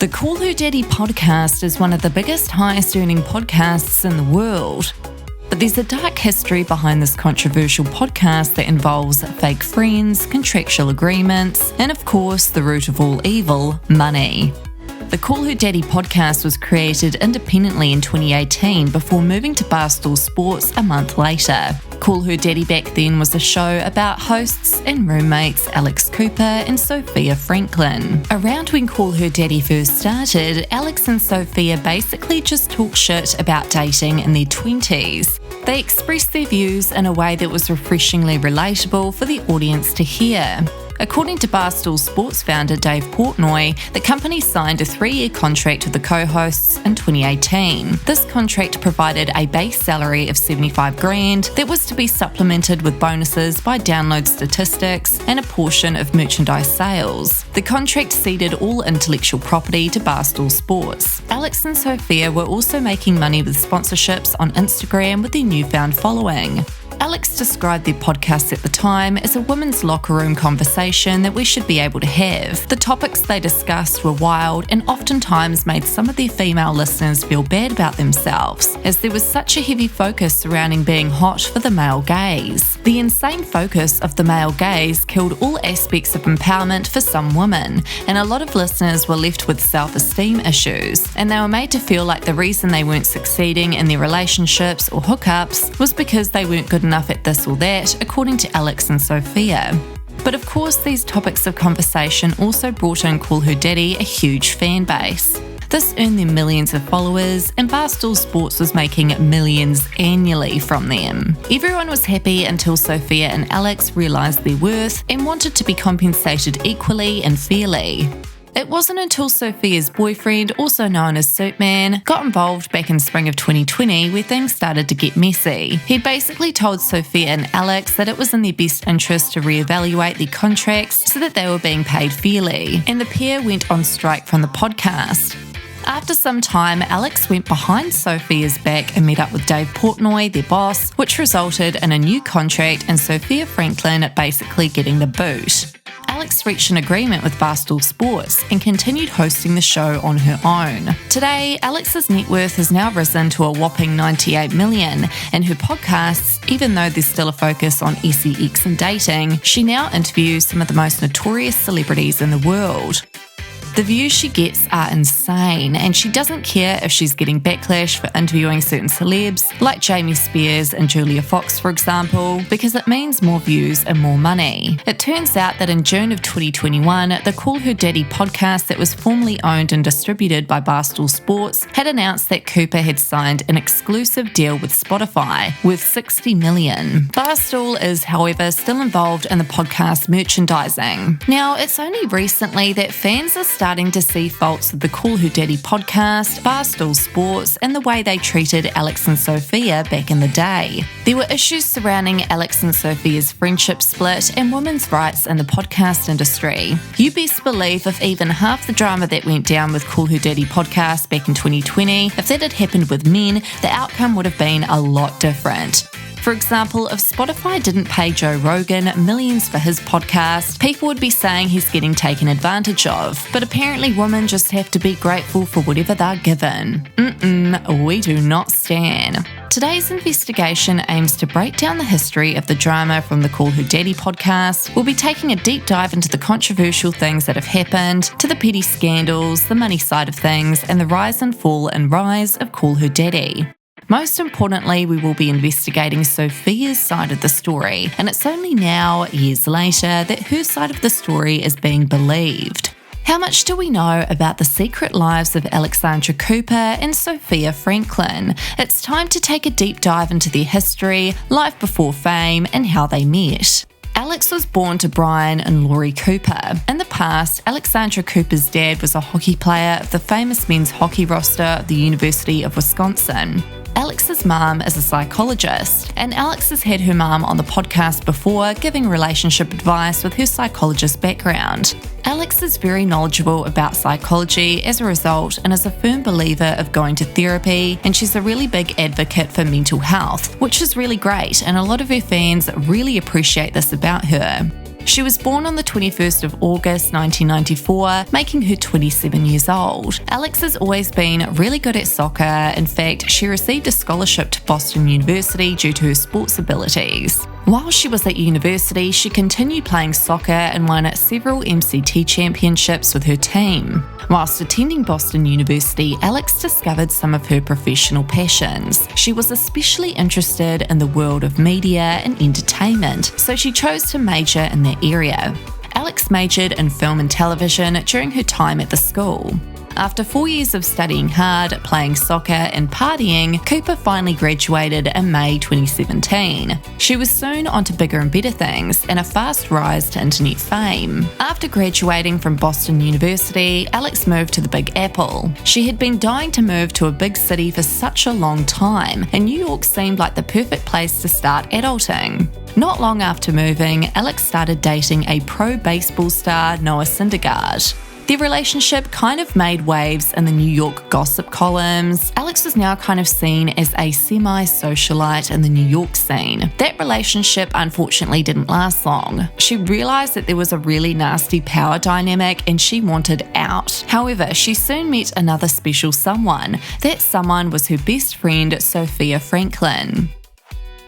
The Call Her Daddy podcast is one of the biggest, highest earning podcasts in the world. But there's a dark history behind this controversial podcast that involves fake friends, contractual agreements, and of course, the root of all evil, money. The Call Her Daddy podcast was created independently in 2018 before moving to Barstool Sports a month later. Call Her Daddy back then was a show about hosts and roommates Cooper and Sofia Franklyn. Around when Call Her Daddy first started, Alex and Sofia basically just talked shit about dating in their 20s. They expressed their views in a way that was refreshingly relatable for the audience to hear. According to Barstool Sports founder Dave Portnoy, the company signed a 3-year contract with the co-hosts in 2018. This contract provided a base salary of $75,000 that was to be supplemented with bonuses by download statistics and a portion of merchandise sales. The contract ceded all intellectual property to Barstool Sports. Alex and Sofia were also making money with sponsorships on Instagram with their newfound following. Alex described their podcast at the time as a women's locker room conversation that we should be able to have. The topics they discussed were wild and oftentimes made some of their female listeners feel bad about themselves, as there was such a heavy focus surrounding being hot for the male gaze. The insane focus of the male gaze killed all aspects of empowerment for some women, and a lot of listeners were left with self-esteem issues, and they were made to feel like the reason they weren't succeeding in their relationships or hookups was because they weren't good enough at this or that, according to Alex and Sofia. But of course, these topics of conversation also brought in Call Her Daddy a huge fan base. This earned them millions of followers, and Barstool Sports was making millions annually from them. Everyone was happy until Sofia and Alex realised their worth and wanted to be compensated equally and fairly. It wasn't until Sofia's boyfriend, also known as Suitman, got involved back in spring of 2020 where things started to get messy. He'd basically told Sofia and Alex that it was in their best interest to reevaluate their contracts so that they were being paid fairly, and the pair went on strike from the podcast. After some time, Alex went behind Sofia's back and met up with Dave Portnoy, their boss, which resulted in a new contract and Sofia Franklyn basically getting the boot. Alex reached an agreement with Barstool Sports and continued hosting the show on her own. Today, Alex's net worth has now risen to a whopping $98 million, and her podcasts, even though there's still a focus on sex and dating, she now interviews some of the most notorious celebrities in the world. The views she gets are insane, and she doesn't care if she's getting backlash for interviewing certain celebs, like Jamie Spears and Julia Fox, for example, because it means more views and more money. It turns out that in June of 2021, the Call Her Daddy podcast that was formerly owned and distributed by Barstool Sports had announced that Cooper had signed an exclusive deal with Spotify worth $60 million. Barstool is, however, still involved in the podcast merchandising. Now, it's only recently that fans are starting to see faults with the Call Her Daddy podcast, Barstool Sports, and the way they treated Alex and Sofia back in the day. There were issues surrounding Alex and Sofia's friendship split and women's rights in the podcast industry. You best believe if even half the drama that went down with Call Her Daddy podcast back in 2020, if that had happened with men, the outcome would have been a lot different. For example, if Spotify didn't pay Joe Rogan millions for his podcast, people would be saying he's getting taken advantage of. But apparently women just have to be grateful for whatever they're given. We do not stan. Today's investigation aims to break down the history of the drama from the Call Her Daddy podcast. We'll be taking a deep dive into the controversial things that have happened, to the petty scandals, the money side of things, and the rise and fall and rise of Call Her Daddy. Most importantly, we will be investigating Sofia's side of the story, and it's only now, years later, that her side of the story is being believed. How much do we know about the secret lives of Alexandra Cooper and Sofia Franklyn? It's time to take a deep dive into their history, life before fame, and how they met. Alex was born to Brian and Laurie Cooper. In the past, Alexandra Cooper's dad was a hockey player of the famous men's hockey roster of the University of Wisconsin. Alex's mum is a psychologist, and Alex has had her mum on the podcast before, giving relationship advice with her psychologist background. Alex is very knowledgeable about psychology as a result and is a firm believer of going to therapy, and she's a really big advocate for mental health, which is really great, and a lot of her fans really appreciate this about her. She was born on the 21st of August 1994, making her 27 years old. Alex has always been really good at soccer. In fact, she received a scholarship to Boston University due to her sports abilities. While she was at university, she continued playing soccer and won several MCT championships with her team. Whilst attending Boston University, Alex discovered some of her professional passions. She was especially interested in the world of media and entertainment, so she chose to major in that area. Alex majored in film and television during her time at the school. After 4 years of studying hard, playing soccer and partying, Cooper finally graduated in May 2017. She was soon onto bigger and better things and a fast rise to internet fame. After graduating from Boston University, Alex moved to the Big Apple. She had been dying to move to a big city for such a long time, and New York seemed like the perfect place to start adulting. Not long after moving, Alex started dating a pro baseball star, Noah Syndergaard. Their relationship kind of made waves in the New York gossip columns. Alex was now kind of seen as a semi-socialite in the New York scene. That relationship unfortunately didn't last long. She realised that there was a really nasty power dynamic and she wanted out. However, she soon met another special someone. That someone was her best friend, Sofia Franklyn.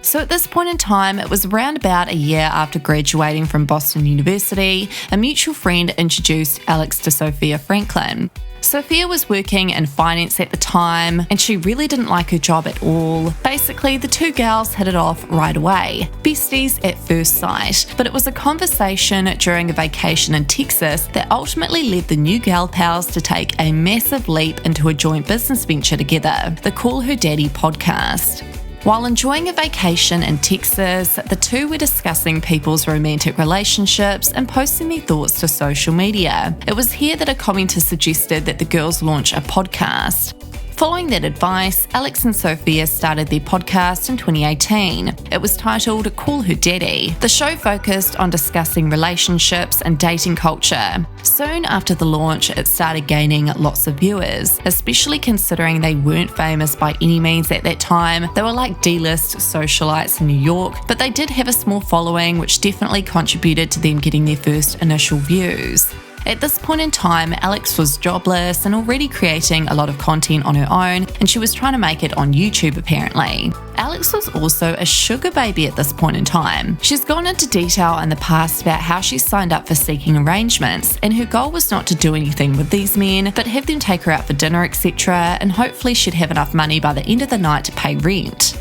So at this point in time, it was around about a year after graduating from Boston University, a mutual friend introduced Alex to Sofia Franklyn. Sofia was working in finance at the time, and she really didn't like her job at all. Basically, the two gals hit it off right away. Besties at first sight. But it was a conversation during a vacation in Texas that ultimately led the new gal pals to take a massive leap into a joint business venture together, the Call Her Daddy podcast. While enjoying a vacation in Texas, the two were discussing people's romantic relationships and posting their thoughts to social media. It was here that a commenter suggested that the girls launch a podcast. Following that advice, Alex and Sofia started their podcast in 2018. It was titled Call Her Daddy. The show focused on discussing relationships and dating culture. Soon after the launch, it started gaining lots of viewers, especially considering they weren't famous by any means at that time. They were like D-list socialites in New York, but they did have a small following, which definitely contributed to them getting their first initial views. At this point in time, Alex was jobless and already creating a lot of content on her own, and she was trying to make it on YouTube apparently. Alex was also a sugar baby at this point in time. She's gone into detail in the past about how she signed up for seeking arrangements, and her goal was not to do anything with these men, but have them take her out for dinner, etc., and hopefully she'd have enough money by the end of the night to pay rent.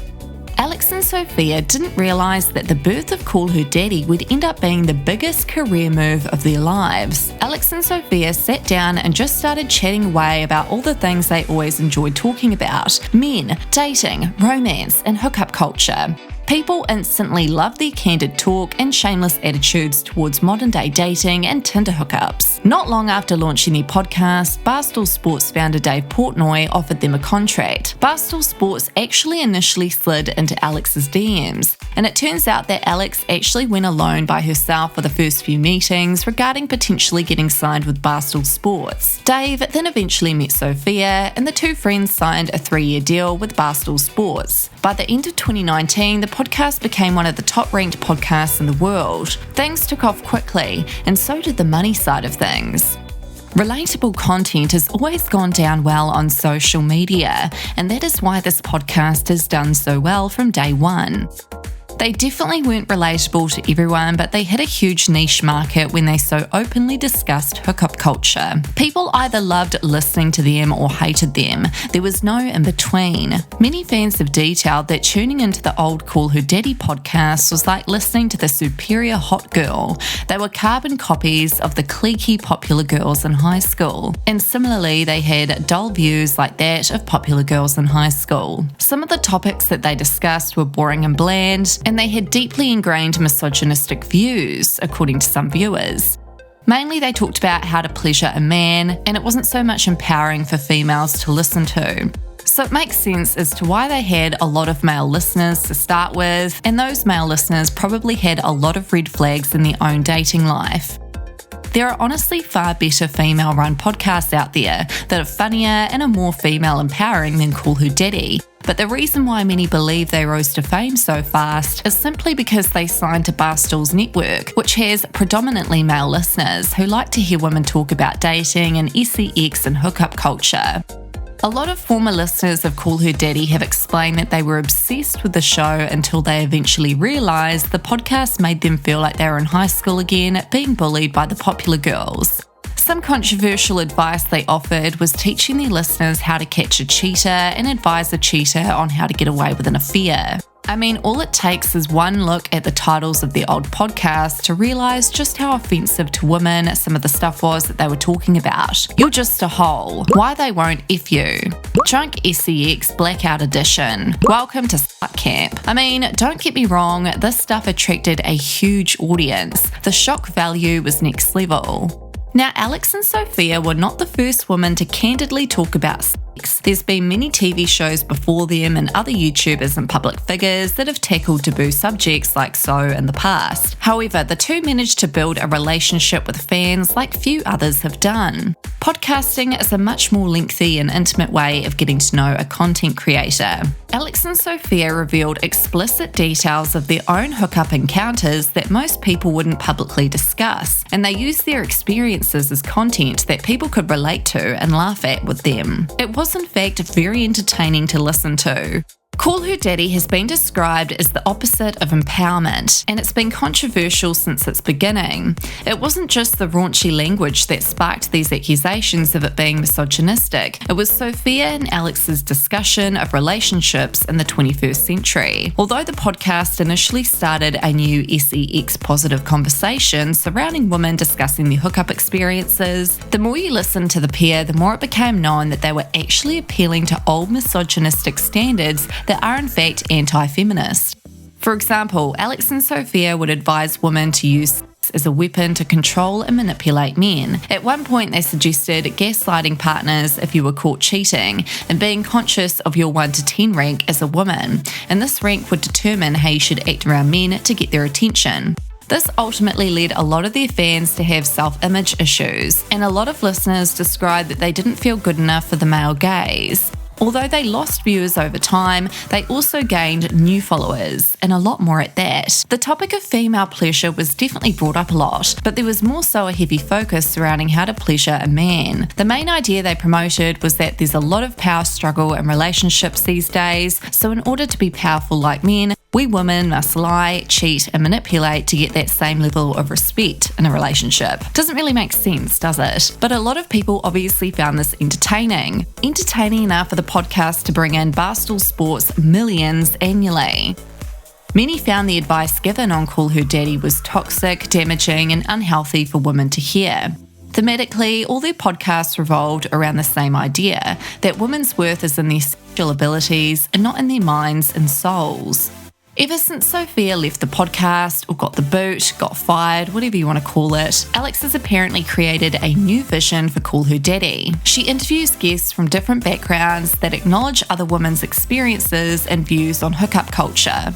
Alex and Sofia didn't realise that the birth of Call Her Daddy would end up being the biggest career move of their lives. Alex and Sofia sat down and just started chatting away about all the things they always enjoyed talking about: men, dating, romance, and hookup culture. People instantly loved their candid talk and shameless attitudes towards modern-day dating and Tinder hookups. Not long after launching their podcast, Barstool Sports founder Dave Portnoy offered them a contract. Barstool Sports actually initially slid into Alex's DMs, and it turns out that Alex actually went alone by herself for the first few meetings regarding potentially getting signed with Barstool Sports. Dave then eventually met Sofia, and the two friends signed a 3-year deal with Barstool Sports. By the end of 2019, the podcast became one of the top-ranked podcasts in the world. Things took off quickly, and so did the money side of things. Relatable content has always gone down well on social media, and that is why this podcast has done so well from day one. They definitely weren't relatable to everyone, but they hit a huge niche market when they so openly discussed hookup culture. People either loved listening to them or hated them. There was no in between. Many fans have detailed that tuning into the old Call Her Daddy podcast was like listening to the superior hot girl. They were carbon copies of the cliquey popular girls in high school. And similarly, they had dull views like that of popular girls in high school. Some of the topics that they discussed were boring and bland, and they had deeply ingrained misogynistic views, according to some viewers. Mainly they talked about how to pleasure a man, and it wasn't so much empowering for females to listen to. So it makes sense as to why they had a lot of male listeners to start with, and those male listeners probably had a lot of red flags in their own dating life. There are honestly far better female-run podcasts out there that are funnier and are more female empowering than Call Her Daddy. But the reason why many believe they rose to fame so fast is simply because they signed to Barstool's network, which has predominantly male listeners who like to hear women talk about dating and sex and hookup culture. A lot of former listeners of Call Her Daddy have explained that they were obsessed with the show until they eventually realised the podcast made them feel like they were in high school again, being bullied by the popular girls. Some controversial advice they offered was teaching their listeners how to catch a cheater and advise a cheater on how to get away with an affair. I mean, all it takes is one look at the titles of the old podcast to realise just how offensive to women some of the stuff was that they were talking about. You're just a hole. Why they won't F you. Drunk SEX Blackout Edition. Welcome to Slut Camp. I mean, don't get me wrong, this stuff attracted a huge audience. The shock value was next level. Now, Alex and Sofia were not the first women to candidly talk about sex. There's been many TV shows before them and other YouTubers and public figures that have tackled taboo subjects like so in the past. However, the two managed to build a relationship with fans like few others have done. Podcasting is a much more lengthy and intimate way of getting to know a content creator. Alex and Sofia revealed explicit details of their own hookup encounters that most people wouldn't publicly discuss, and they used their experiences as content that people could relate to and laugh at with them. It was in fact very entertaining to listen to. Call Her Daddy has been described as the opposite of empowerment, and it's been controversial since its beginning. It wasn't just the raunchy language that sparked these accusations of it being misogynistic. It was Sofia and Alex's discussion of relationships in the 21st century. Although the podcast initially started a new sex positive conversation surrounding women discussing their hookup experiences, the more you listened to the pair, the more it became known that they were actually appealing to old misogynistic standards that are in fact anti-feminist. For example, Alex and Sofia would advise women to use sex as a weapon to control and manipulate men. At one point they suggested gaslighting partners if you were caught cheating and being conscious of your 1 to 10 rank as a woman, and this rank would determine how you should act around men to get their attention. This ultimately led a lot of their fans to have self-image issues, and a lot of listeners described that they didn't feel good enough for the male gaze. Although they lost viewers over time, they also gained new followers, and a lot more at that. The topic of female pleasure was definitely brought up a lot, but there was more so a heavy focus surrounding how to pleasure a man. The main idea they promoted was that there's a lot of power struggle in relationships these days, so in order to be powerful like men, we women must lie, cheat, and manipulate to get that same level of respect in a relationship. Doesn't really make sense, does it? But a lot of people obviously found this entertaining. Entertaining enough for the podcast to bring in Barstool Sports millions annually. Many found the advice given on Call Her Daddy was toxic, damaging, and unhealthy for women to hear. Thematically, all their podcasts revolved around the same idea, that women's worth is in their sexual abilities and not in their minds and souls. Ever since Sofia left the podcast, or got the boot, got fired, whatever you want to call it, Alex has apparently created a new vision for Call Her Daddy. She interviews guests from different backgrounds that acknowledge other women's experiences and views on hookup culture.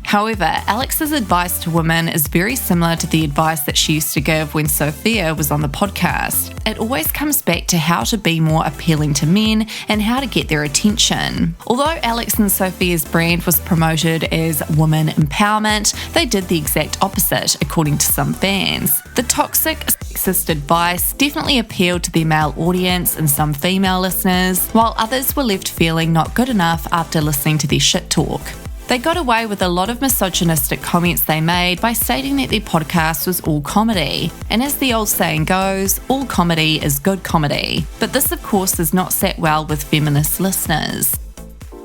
However, Alex's advice to women is very similar to the advice that she used to give when Sofia was on the podcast. It always comes back to how to be more appealing to men and how to get their attention. Although Alex and Sofia's brand was promoted as woman empowerment, they did the exact opposite, according to some fans. The toxic, sexist advice definitely appealed to their male audience and some female listeners, while others were left feeling not good enough after listening to their shit talk. They got away with a lot of misogynistic comments they made by stating that their podcast was all comedy. And as the old saying goes, all comedy is good comedy. But this, of course, has not sat well with feminist listeners.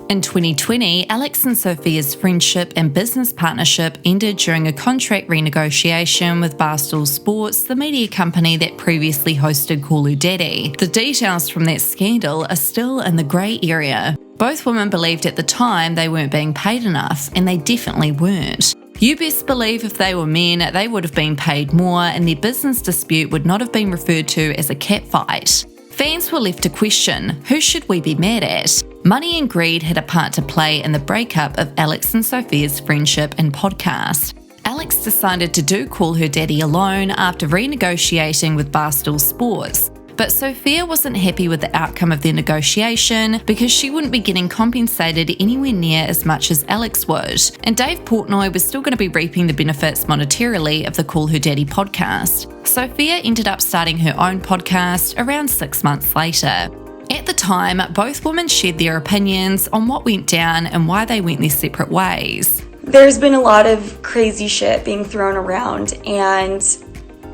In 2020, Alex and Sofia's friendship and business partnership ended during a contract renegotiation with Barstool Sports, the media company that previously hosted Call Her Daddy. The details from that scandal are still in the grey area. Both women believed at the time they weren't being paid enough, and they definitely weren't. You best believe if they were men, they would have been paid more, and their business dispute would not have been referred to as a catfight. Fans were left to question, who should we be mad at? Money and greed had a part to play in the breakup of Alex and Sofia's friendship and podcast. Alex decided to do Call Her Daddy alone after renegotiating with Barstool Sports. But Sofia wasn't happy with the outcome of their negotiation because she wouldn't be getting compensated anywhere near as much as Alex would. And Dave Portnoy was still going to be reaping the benefits monetarily of the Call Her Daddy podcast. Sofia ended up starting her own podcast around 6 months later. At the time, both women shared their opinions on what went down and why they went their separate ways. There's been a lot of crazy shit being thrown around, and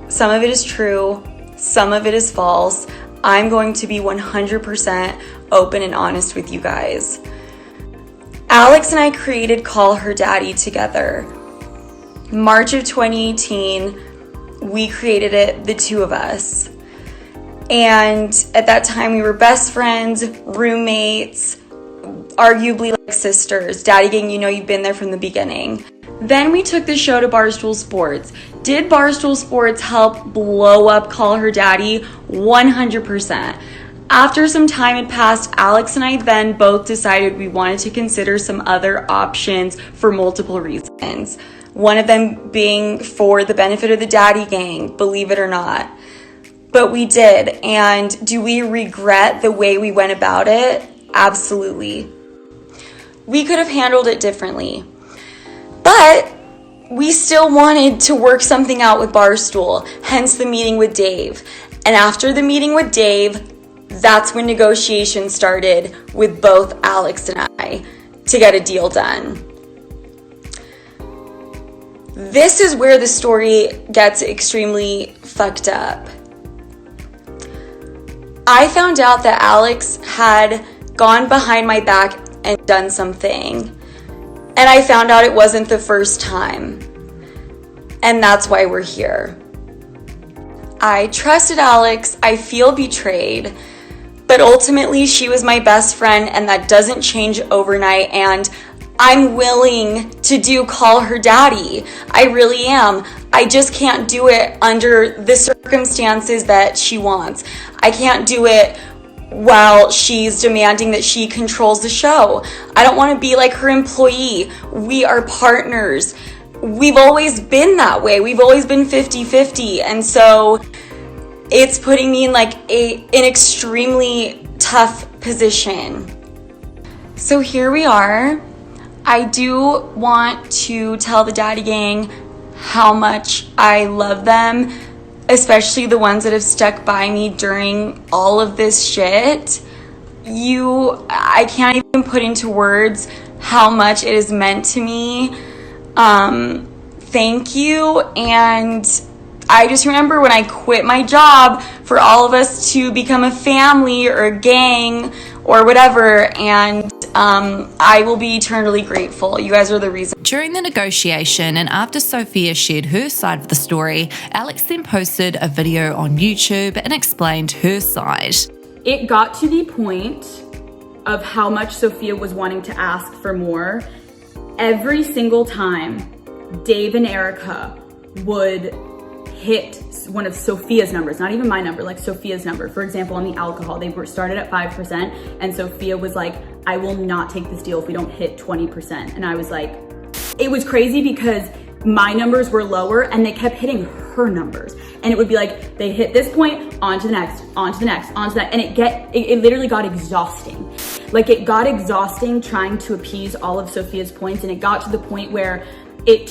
some of it is true, some of it is false. I'm going to be 100% open and honest with you guys. Alex and I created Call Her Daddy together. March of 2018, we created it, the two of us. And at that time, we were best friends, roommates, arguably like sisters. Daddy Gang, you know you've been there from the beginning. Then we took the show to Barstool Sports. Did Barstool Sports help blow up Call Her Daddy? 100%. After some time had passed, Alex and I then both decided we wanted to consider some other options for multiple reasons. One of them being for the benefit of the Daddy Gang, believe it or not. But we did. And do we regret the way we went about it? Absolutely. We could have handled it differently. But we still wanted to work something out with Barstool, hence the meeting with Dave. And after the meeting with Dave, that's when negotiations started with both Alex and I to get a deal done. This is where the story gets extremely fucked up. I found out that Alex had gone behind my back and done something. And I found out it wasn't the first time. And that's why we're here. I trusted Alex. I feel betrayed. But ultimately, she was my best friend, and that doesn't change overnight. And I'm willing to do Call Her Daddy. I really am. I just can't do it under the circumstances that she wants. I can't do it while she's demanding that she controls the show. I don't want to be like her employee. We are partners. We've always been that way. We've always been 50-50. And so it's putting me in like an extremely tough position. So here we are. I do want to tell the Daddy Gang how much I love them, especially the ones that have stuck by me during all of this shit. I can't even put into words how much it has meant to me. Thank you. And I just remember when I quit my job for all of us to become a family or a gang or whatever, and I will be eternally grateful. You guys are the reason. During the negotiation and after Sofia shared her side of the story, Alex then posted a video on YouTube and explained her side. It got to the point of how much Sofia was wanting to ask for more. Every single time Dave and Erica would hit one of Sofia's numbers, not even my number, like Sofia's number. For example, on the alcohol, they were started at 5%, and Sofia was like, I will not take this deal if we don't hit 20%. And I was like, it was crazy because my numbers were lower and they kept hitting her numbers. And it would be like, they hit this point, on to the next, on to the next, on to that. And it literally got exhausting. Like, it got exhausting trying to appease all of Sofia's points. And it got to the point where it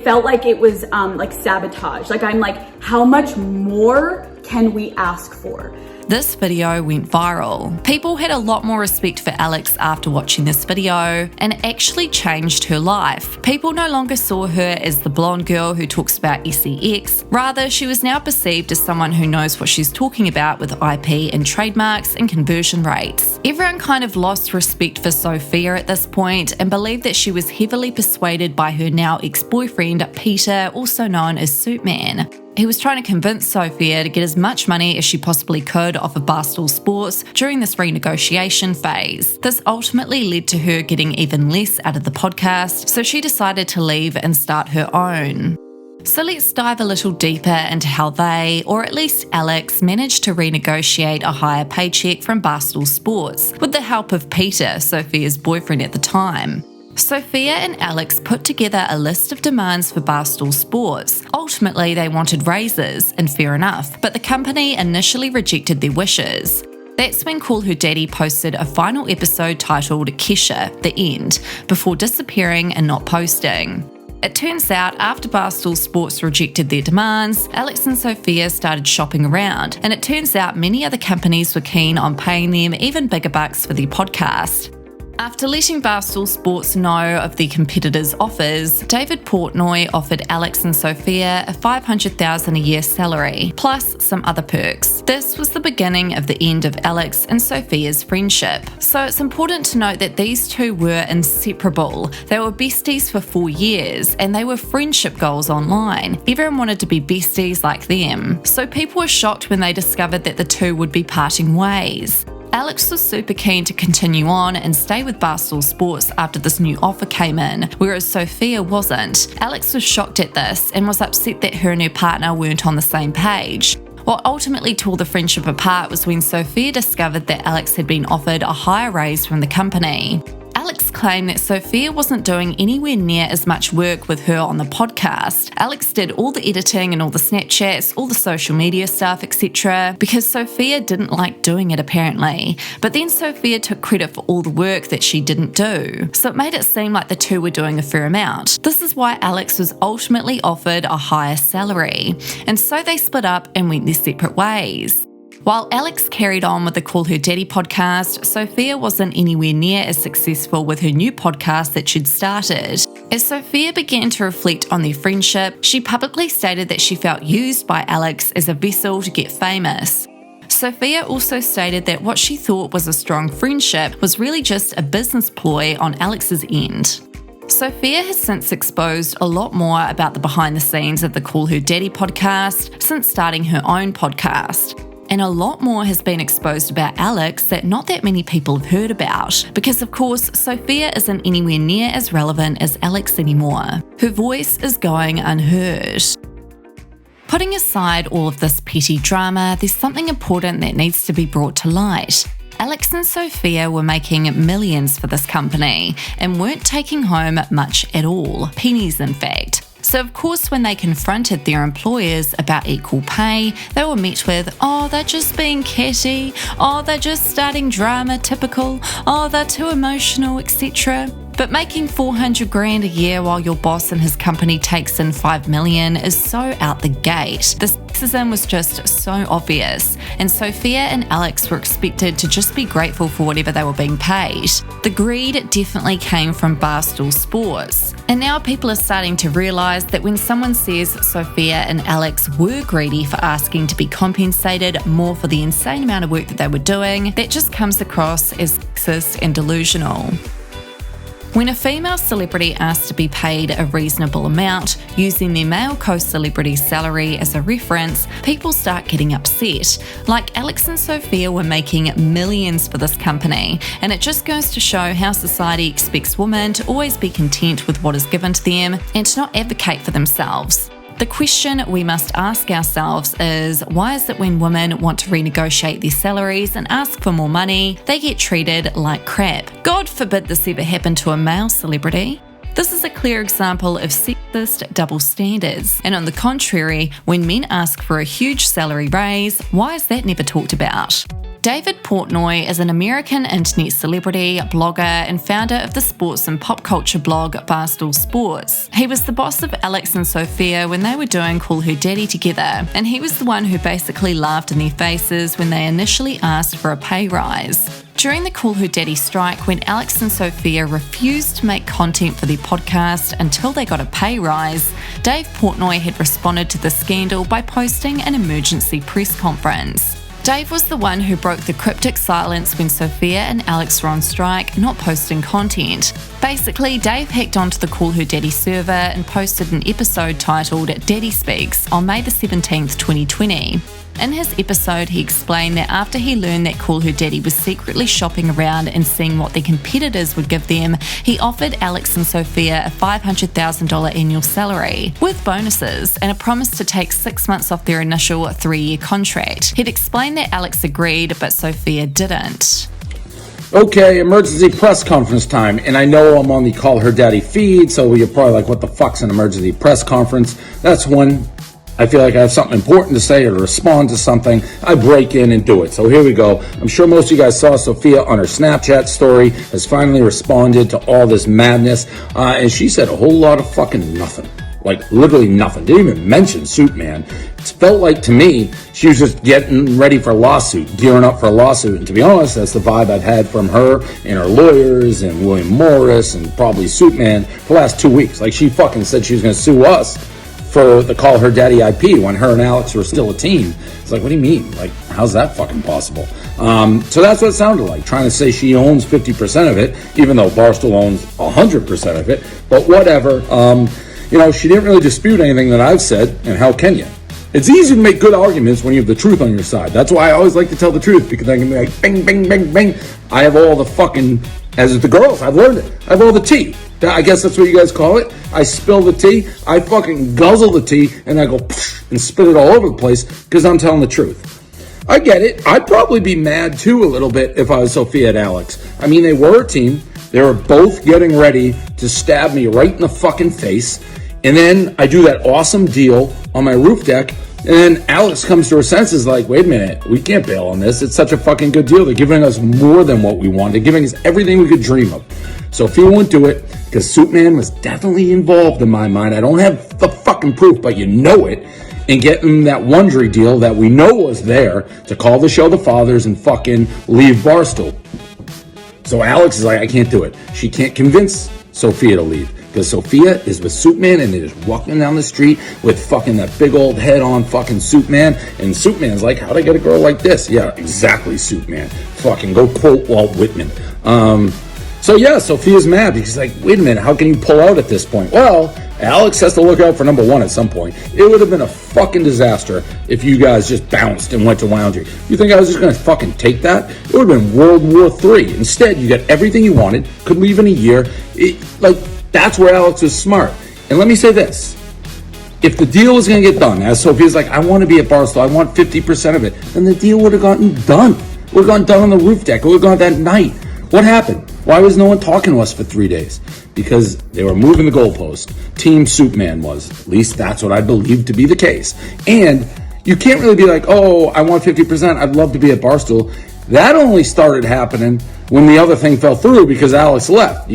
felt like it was like sabotage. Like, I'm like, how much more can we ask for? This video went viral. People had a lot more respect for Alex after watching this video, and it actually changed her life. People no longer saw her as the blonde girl who talks about sex. Rather, she was now perceived as someone who knows what she's talking about with IP and trademarks and conversion rates. Everyone kind of lost respect for Sofia at this point and believed that she was heavily persuaded by her now ex-boyfriend, Peter, also known as Suitman. He was trying to convince Sofia to get as much money as she possibly could off of Barstool Sports during this renegotiation phase. This ultimately led to her getting even less out of the podcast, so she decided to leave and start her own. So let's dive a little deeper into how they, or at least Alex, managed to renegotiate a higher paycheck from Barstool Sports with the help of Peter, Sofia's boyfriend at the time. Sofia and Alex put together a list of demands for Barstool Sports. Ultimately, they wanted raises, and fair enough, but the company initially rejected their wishes. That's when Call Her Daddy posted a final episode titled Kesha, The End, before disappearing and not posting. It turns out, after Barstool Sports rejected their demands, Alex and Sofia started shopping around, and it turns out many other companies were keen on paying them even bigger bucks for their podcast. After letting Barstool Sports know of the competitors' offers, David Portnoy offered Alex and Sofia a $500,000 a year salary, plus some other perks. This was the beginning of the end of Alex and Sofia's friendship. So it's important to note that these two were inseparable. They were besties for 4 years, and they were friendship goals online. Everyone wanted to be besties like them. So people were shocked when they discovered that the two would be parting ways. Alex was super keen to continue on and stay with Barstool Sports after this new offer came in, whereas Sofia wasn't. Alex was shocked at this and was upset that her and her partner weren't on the same page. What ultimately tore the friendship apart was when Sofia discovered that Alex had been offered a higher raise from the company. Alex claimed that Sofia wasn't doing anywhere near as much work with her on the podcast. Alex did all the editing and all the Snapchats, all the social media stuff, etc., because Sofia didn't like doing it apparently. But then Sofia took credit for all the work that she didn't do. So it made it seem like the two were doing a fair amount. This is why Alex was ultimately offered a higher salary. And so they split up and went their separate ways. While Alex carried on with the Call Her Daddy podcast, Sofia wasn't anywhere near as successful with her new podcast that she'd started. As Sofia began to reflect on their friendship, she publicly stated that she felt used by Alex as a vessel to get famous. Sofia also stated that what she thought was a strong friendship was really just a business ploy on Alex's end. Sofia has since exposed a lot more about the behind the scenes of the Call Her Daddy podcast since starting her own podcast. And a lot more has been exposed about Alex that not that many people have heard about, because of course Sofia isn't anywhere near as relevant as Alex anymore. Her voice is going unheard. Putting aside all of this petty drama, there's something important that needs to be brought to light. Alex and Sofia were making millions for this company and weren't taking home much at all, pennies in fact. So of course when they confronted their employers about equal pay, they were met with, oh, they're just being catty, oh, they're just starting drama, typical, oh, they're too emotional, etc. But making $400,000 a year while your boss and his company takes in $5 million is so out the gate. The sexism was just so obvious, and Sofia and Alex were expected to just be grateful for whatever they were being paid. The greed definitely came from Barstool Sports. And now people are starting to realise that when someone says Sofia and Alex were greedy for asking to be compensated more for the insane amount of work that they were doing, that just comes across as sexist and delusional. When a female celebrity asks to be paid a reasonable amount, using their male co-celebrity's salary as a reference, people start getting upset. Like Alex and Sofia were making millions for this company, and it just goes to show how society expects women to always be content with what is given to them and to not advocate for themselves. The question we must ask ourselves is, why is it when women want to renegotiate their salaries and ask for more money, they get treated like crap? God forbid this ever happen to a male celebrity. This is a clear example of sexist double standards. And on the contrary, when men ask for a huge salary raise, why is that never talked about? David Portnoy is an American internet celebrity, blogger, and founder of the sports and pop culture blog Barstool Sports. He was the boss of Alex and Sofia when they were doing Call Her Daddy together, and he was the one who basically laughed in their faces when they initially asked for a pay rise. During the Call Her Daddy strike, when Alex and Sofia refused to make content for their podcast until they got a pay rise, Dave Portnoy had responded to the scandal by posting an emergency press conference. Dave was the one who broke the cryptic silence when Sofia and Alex were on strike, not posting content. Basically, Dave hacked onto the Call Her Daddy server and posted an episode titled Daddy Speaks on May the 17th, 2020. In his episode, he explained that after he learned that Call Her Daddy was secretly shopping around and seeing what their competitors would give them, he offered Alex and Sofia a $500,000 annual salary, with bonuses, and a promise to take 6 months off their initial 3-year contract. He'd explained that Alex agreed, but Sofia didn't. Okay, emergency press conference time. And I know I'm on the Call Her Daddy feed, so you're probably like, what the fuck's an emergency press conference? That's when I feel like I have something important to say or to respond to something. I break in and do it. So here we go. I'm sure most of you guys saw Sofia on her Snapchat story has finally responded to all this madness. And she said a whole lot of fucking nothing. Like, literally nothing. Didn't even mention Suit Man. It felt like, to me, she was just getting ready for a lawsuit, gearing up for a lawsuit. And to be honest, that's the vibe I've had from her and her lawyers and William Morris and probably Suit Man for the last 2 weeks. Like, she fucking said she was going to sue us for the Call Her Daddy IP when her and Alex were still a team. It's like, what do you mean? Like, how's that fucking possible? So that's what it sounded like, trying to say she owns 50% of it, even though Barstool owns 100% of it. But whatever. She didn't really dispute anything that I've said, and how can you? It's easy to make good arguments when you have the truth on your side. That's why I always like to tell the truth, because I can be like, bing, bing, bing, bing. I have all the fucking, as the girls, I've learned it. I have all the tea. I guess that's what you guys call it. I spill the tea, I fucking guzzle the tea, and I go and spit it all over the place, because I'm telling the truth. I get it. I'd probably be mad too a little bit if I was Sofia and Alex. I mean, they were a team. They were both getting ready to stab me right in the fucking face. And then I do that awesome deal on my roof deck. And then Alex comes to her senses like, wait a minute, we can't bail on this. It's such a fucking good deal. They're giving us more than what we want. They're giving us everything we could dream of. Sophia won't do it because Suitman was definitely involved in my mind. I don't have the fucking proof, but you know it. And getting that Wondery deal that we know was there to call the show The Fathers and fucking leave Barstool. So Alex is like, I can't do it. She can't convince Sofia to leave. Because Sofia is with Suitman and they're just walking down the street with fucking that big old head on fucking Suitman. And Suitman's like, how'd I get a girl like this? Yeah, exactly, Suitman. Fucking go quote Walt Whitman. So yeah, Sofia's mad because like, wait a minute, how can you pull out at this point? Well, Alex has to look out for number one at some point. It would have been a fucking disaster if you guys just bounced and went to Wondery. You think I was just going to fucking take that? It would have been World War III. Instead, you got everything you wanted, could leave in a year. That's where Alex was smart. And let me say this. If the deal was going to get done, as Sophia's like, I want to be at Barstool, I want 50% of it, then the deal would have gotten done. Would have gone done on the roof deck. It would have gone that night. What happened? Why was no one talking to us for 3 days? Because they were moving the goalpost. Team Suitman was. At least that's what I believe to be the case. And you can't really be like, oh, I want 50%. I'd love to be at Barstool. That only started happening when the other thing fell through because Alex left.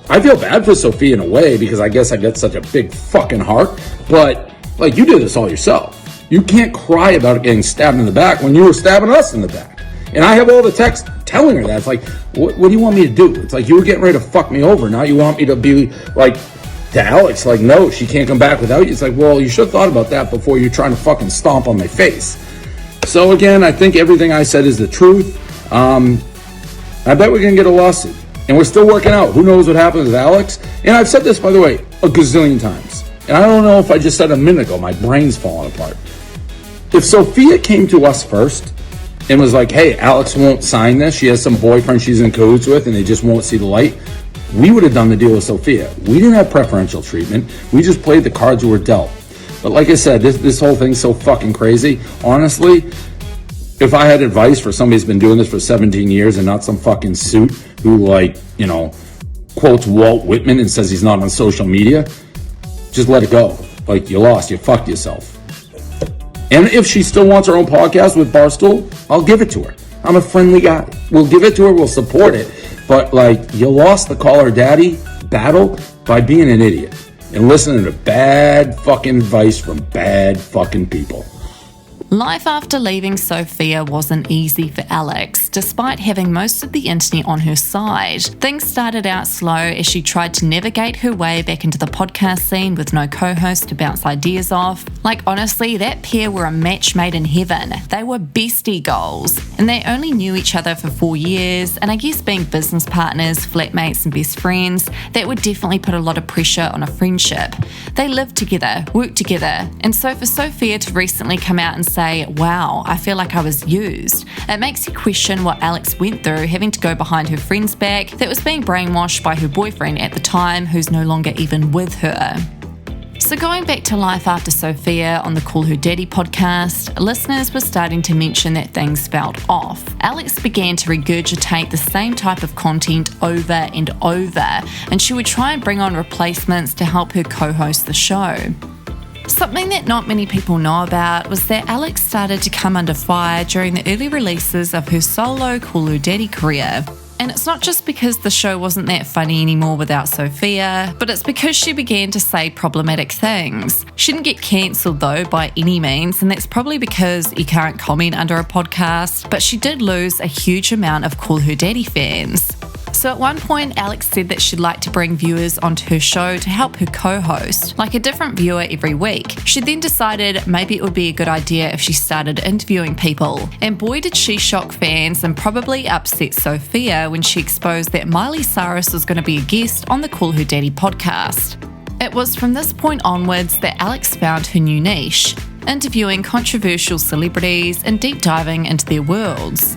I feel bad for Sofia in a way because I guess I get such a big fucking heart. But, you did this all yourself. You can't cry about getting stabbed in the back when you were stabbing us in the back. And I have all the texts telling her that. It's like, what do you want me to do? It's like you were getting ready to fuck me over. Now you want me to be like, to Alex, like, no, she can't come back without you. It's like, well, you should have thought about that before you're trying to fucking stomp on my face. So again, I think everything I said is the truth. I bet we're going to get a lawsuit. And we're still working out. Who knows what happens with Alex? And I've said this, by the way, a gazillion times. And I don't know if I just said a minute ago. My brain's falling apart. If Sofia came to us first and was like, hey, Alex won't sign this. She has some boyfriend she's in cahoots with and they just won't see the light. We would have done the deal with Sofia. We didn't have preferential treatment. We just played the cards we were dealt. But like I said, this whole thing's so fucking crazy. Honestly, if I had advice for somebody who's been doing this for 17 years and not some fucking suit who quotes Walt Whitman and says he's not on social media, just let it go. You lost. You fucked yourself. And if she still wants her own podcast with Barstool, I'll give it to her. I'm a friendly guy. We'll give it to her. We'll support it. But, you lost the Call Her Daddy battle by being an idiot and listening to bad fucking advice from bad fucking people. Life after leaving Sofia wasn't easy for Alex, despite having most of the internet on her side. Things started out slow as she tried to navigate her way back into the podcast scene with no co-host to bounce ideas off. Honestly, that pair were a match made in heaven. They were bestie goals, and they only knew each other for 4 years, and I guess being business partners, flatmates and best friends, that would definitely put a lot of pressure on a friendship. They lived together, worked together, and so for Sofia to recently come out and say, wow, I feel like I was used, it makes you question what Alex went through having to go behind her friend's back that was being brainwashed by her boyfriend at the time, who's no longer even with her. So going back to life after Sofia on the Call Her Daddy podcast, listeners were starting to mention that things felt off. Alex began to regurgitate the same type of content over and over, and she would try and bring on replacements to help her co-host the show. Something that not many people know about was that Alex started to come under fire during the early releases of her solo Call Her Daddy career. And it's not just because the show wasn't that funny anymore without Sofia, but it's because she began to say problematic things. She didn't get cancelled though by any means, and that's probably because you can't comment under a podcast, but she did lose a huge amount of Call Her Daddy fans. So at one point, Alex said that she'd like to bring viewers onto her show to help her co-host, like a different viewer every week. She then decided maybe it would be a good idea if she started interviewing people. And boy did she shock fans and probably upset Sofia when she exposed that Miley Cyrus was going to be a guest on the Call Her Daddy podcast. It was from this point onwards that Alex found her new niche, interviewing controversial celebrities and deep diving into their worlds.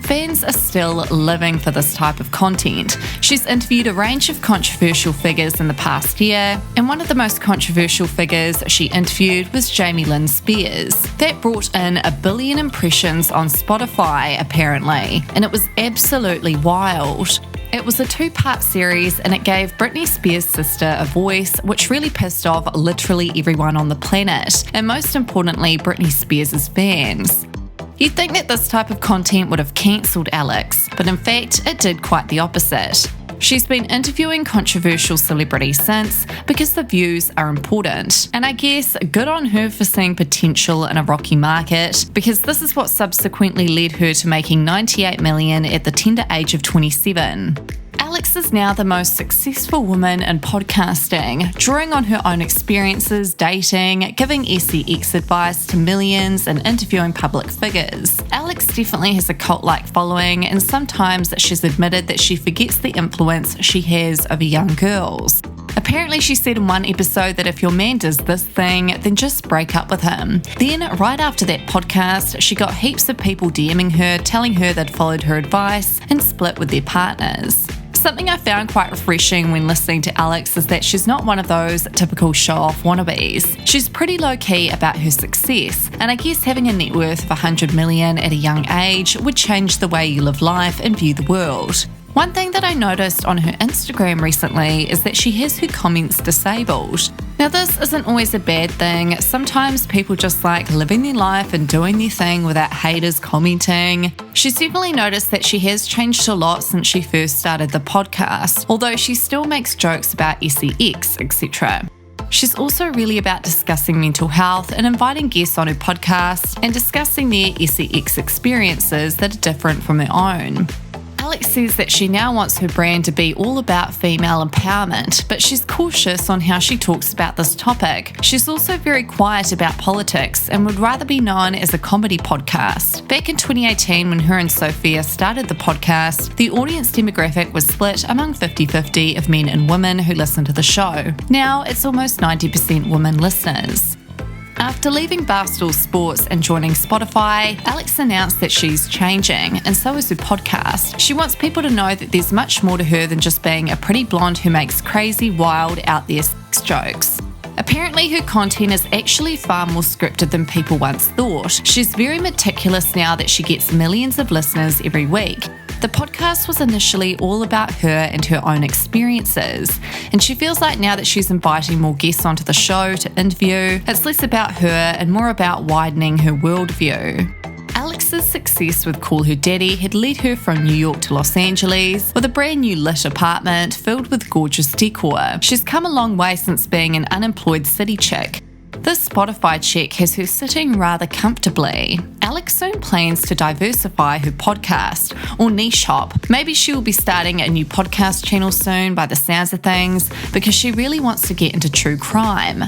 Fans are still living for this type of content. She's interviewed a range of controversial figures in the past year, and one of the most controversial figures she interviewed was Jamie Lynn Spears. That brought in 1 billion impressions on Spotify, apparently, and it was absolutely wild. It was a 2-part series, and it gave Britney Spears' sister a voice, which really pissed off literally everyone on the planet, and most importantly, Britney Spears' fans. You'd think that this type of content would have cancelled Alex, but in fact, it did quite the opposite. She's been interviewing controversial celebrities since because the views are important. And I guess good on her for seeing potential in a rocky market, because this is what subsequently led her to making $98 million at the tender age of 27. Alex is now the most successful woman in podcasting, drawing on her own experiences dating, giving SEX advice to millions, and interviewing public figures. Alex definitely has a cult-like following, and sometimes she's admitted that she forgets the influence she has over young girls. Apparently, she said in one episode that if your man does this thing, then just break up with him. Then, right after that podcast, she got heaps of people DMing her, telling her they'd followed her advice and split with their partners. Something I found quite refreshing when listening to Alex is that she's not one of those typical show-off wannabes. She's pretty low-key about her success, and I guess having a net worth of $100 million at a young age would change the way you live life and view the world. One thing that I noticed on her Instagram recently is that she has her comments disabled. Now, this isn't always a bad thing. Sometimes people just like living their life and doing their thing without haters commenting. She's definitely noticed that she has changed a lot since she first started the podcast, although she still makes jokes about SEX, etc. She's also really about discussing mental health and inviting guests on her podcast and discussing their SEX experiences that are different from her own. Alex says that she now wants her brand to be all about female empowerment, but she's cautious on how she talks about this topic. She's also very quiet about politics and would rather be known as a comedy podcast. Back in 2018, when her and Sofia started the podcast, the audience demographic was split among 50-50 of men and women who listen to the show. Now it's almost 90% women listeners. After leaving Barstool Sports and joining Spotify, Alex announced that she's changing, and so is her podcast. She wants people to know that there's much more to her than just being a pretty blonde who makes crazy, wild, out there sex jokes. Apparently, her content is actually far more scripted than people once thought. She's very meticulous now that she gets millions of listeners every week. The podcast was initially all about her and her own experiences, and she feels like now that she's inviting more guests onto the show to interview, it's less about her and more about widening her worldview. Alex's success with Call Her Daddy had led her from New York to Los Angeles with a brand new lit apartment filled with gorgeous decor. She's come a long way since being an unemployed city chick. This Spotify check has her sitting rather comfortably. Alex soon plans to diversify her podcast or niche hop. Maybe she will be starting a new podcast channel soon by the sounds of things, because she really wants to get into true crime.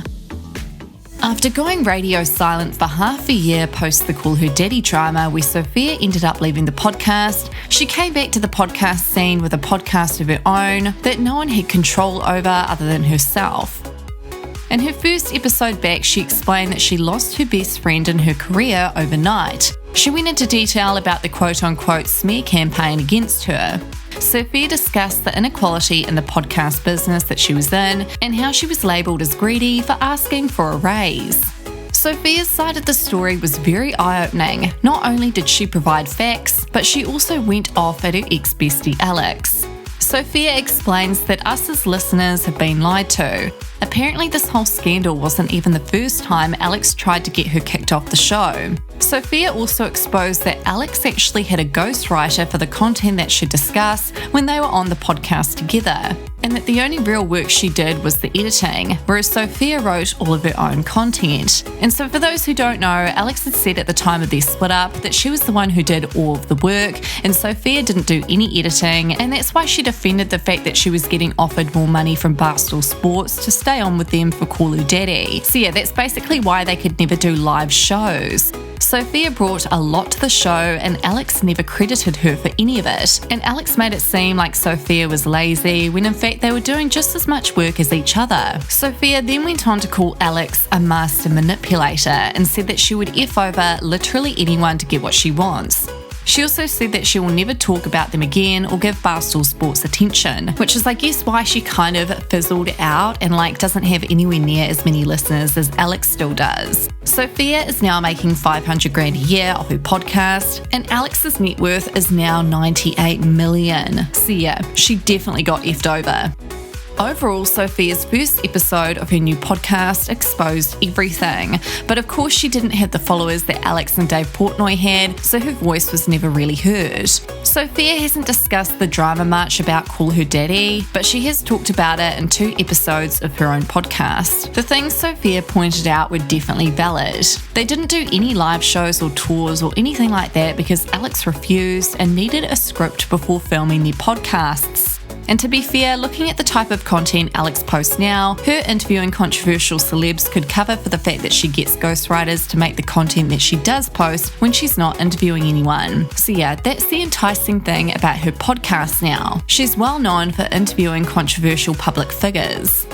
After going radio silent for half a year post the Call Her Daddy drama where Sofia ended up leaving the podcast, she came back to the podcast scene with a podcast of her own that no one had control over other than herself. In her first episode back, she explained that she lost her best friend in her career overnight. She went into detail about the quote-unquote smear campaign against her. Sofia discussed the inequality in the podcast business that she was in and how she was labelled as greedy for asking for a raise. Sofia's side of the story was very eye-opening. Not only did she provide facts, but she also went off at her ex-bestie Alex. Sofia explains that us as listeners have been lied to. Apparently this whole scandal wasn't even the first time Alex tried to get her kicked off the show. Sofia also exposed that Alex actually had a ghostwriter for the content that she'd discuss when they were on the podcast together, and that the only real work she did was the editing, whereas Sofia wrote all of her own content. And so for those who don't know, Alex had said at the time of their split up that she was the one who did all of the work and Sofia didn't do any editing, and that's why she defended the fact that she was getting offered more money from Barstool Sports to stay on with them for Call Her Daddy. So yeah, that's basically why they could never do live shows. Sofia brought a lot to the show and Alex never credited her for any of it. And Alex made it seem like Sofia was lazy when in fact they were doing just as much work as each other. Sofia then went on to call Alex a master manipulator and said that she would F over literally anyone to get what she wants. She also said that she will never talk about them again or give Barstool Sports attention, which is I guess why she kind of fizzled out and doesn't have anywhere near as many listeners as Alex still does. Sofia is now making $500,000 a year off her podcast, and Alex's net worth is now $98 million. So yeah, she definitely got effed over. Overall, Sofia's first episode of her new podcast exposed everything, but of course she didn't have the followers that Alex and Dave Portnoy had, so her voice was never really heard. Sofia hasn't discussed the drama much about Call Her Daddy, but she has talked about it in 2 episodes of her own podcast. The things Sofia pointed out were definitely valid. They didn't do any live shows or tours or anything like that because Alex refused and needed a script before filming their podcasts. And to be fair, looking at the type of content Alex posts now, her interviewing controversial celebs could cover for the fact that she gets ghostwriters to make the content that she does post when she's not interviewing anyone. So yeah, that's the enticing thing about her podcast now. She's well known for interviewing controversial public figures.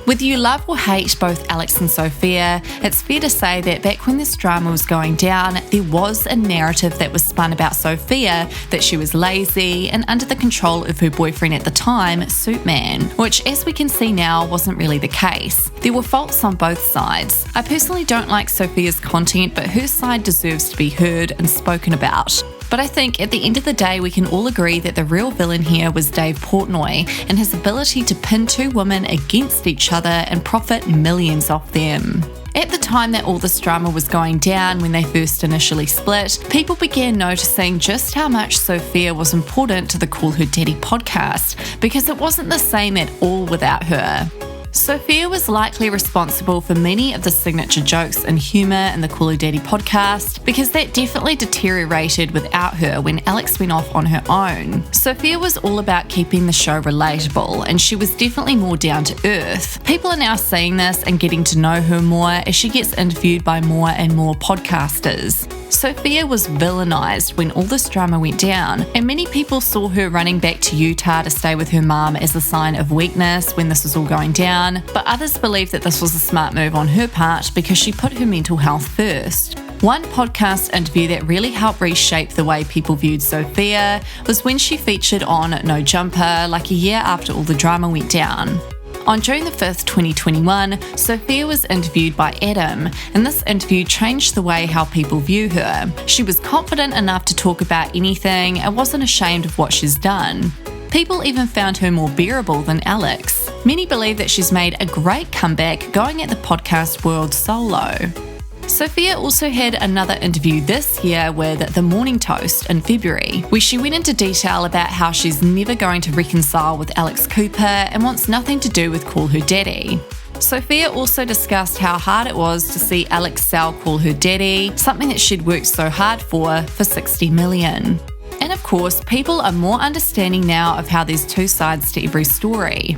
Whether you love or hate both Alex and Sofia, it's fair to say that back when this drama was going down, there was a narrative that was spun about Sofia that she was lazy and under the control of her boyfriend at the time, Suitman, which as we can see now wasn't really the case. There were faults on both sides. I personally don't like Sofia's content, but her side deserves to be heard and spoken about. But I think at the end of the day, we can all agree that the real villain here was Dave Portnoy and his ability to pin 2 women against each other and profit millions off them. At the time that all this drama was going down when they first initially split, people began noticing just how much Sofia was important to the Call Her Daddy podcast because it wasn't the same at all without her. Sofia was likely responsible for many of the signature jokes and humour in the Call Her Daddy podcast because that definitely deteriorated without her when Alex went off on her own. Sofia was all about keeping the show relatable and she was definitely more down to earth. People are now seeing this and getting to know her more as she gets interviewed by more and more podcasters. Sofia was villainised when all this drama went down, and many people saw her running back to Utah to stay with her mum as a sign of weakness when this was all going down, but others believe that this was a smart move on her part because she put her mental health first. One podcast interview that really helped reshape the way people viewed Sofia was when she featured on No Jumper a year after all the drama went down. On June the 5th, 2021, Sofia was interviewed by Adam, and this interview changed the way how people view her. She was confident enough to talk about anything and wasn't ashamed of what she's done. People even found her more bearable than Alex. Many believe that she's made a great comeback going at the podcast world solo. Sofia also had another interview this year with The Morning Toast in February, where she went into detail about how she's never going to reconcile with Alex Cooper and wants nothing to do with Call Her Daddy. Sofia also discussed how hard it was to see Alex sell Call Her Daddy, something that she'd worked so hard for $60 million. And of course, people are more understanding now of how there's 2 sides to every story.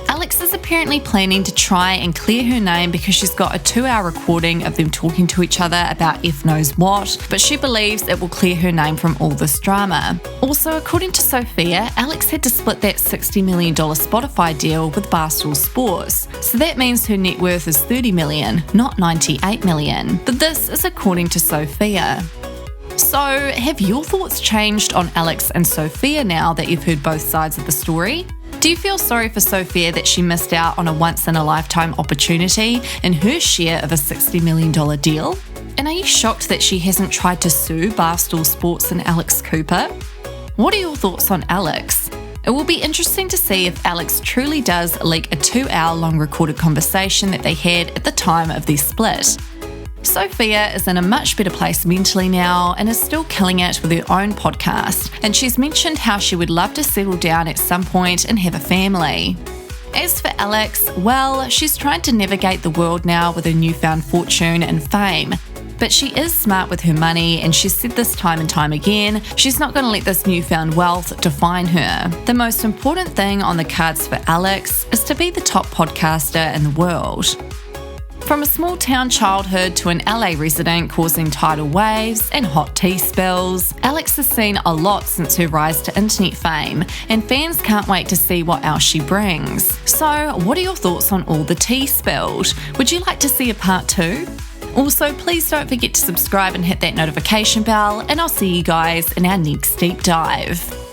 Alex is apparently planning to try and clear her name because she's got a 2-hour recording of them talking to each other about F knows what, but she believes it will clear her name from all this drama. Also, according to Sofia, Alex had to split that $60 million Spotify deal with Barstool Sports, so that means her net worth is $30 million, not $98 million. But this is according to Sofia. So, have your thoughts changed on Alex and Sofia now that you've heard both sides of the story? Do you feel sorry for Sofia that she missed out on a once-in-a-lifetime opportunity in her share of a $60 million deal? And are you shocked that she hasn't tried to sue Barstool Sports and Alex Cooper? What are your thoughts on Alex? It will be interesting to see if Alex truly does leak a 2-hour-long recorded conversation that they had at the time of their split. Sofia is in a much better place mentally now and is still killing it with her own podcast, and she's mentioned how she would love to settle down at some point and have a family. As for Alex, well, she's trying to navigate the world now with her newfound fortune and fame. But she is smart with her money, and she's said this time and time again, she's not going to let this newfound wealth define her. The most important thing on the cards for Alex is to be the top podcaster in the world. From a small town childhood to an LA resident causing tidal waves and hot tea spills, Alex has seen a lot since her rise to internet fame, and fans can't wait to see what else she brings. So, what are your thoughts on all the tea spilled? Would you like to see a part 2? Also, please don't forget to subscribe and hit that notification bell, and I'll see you guys in our next deep dive.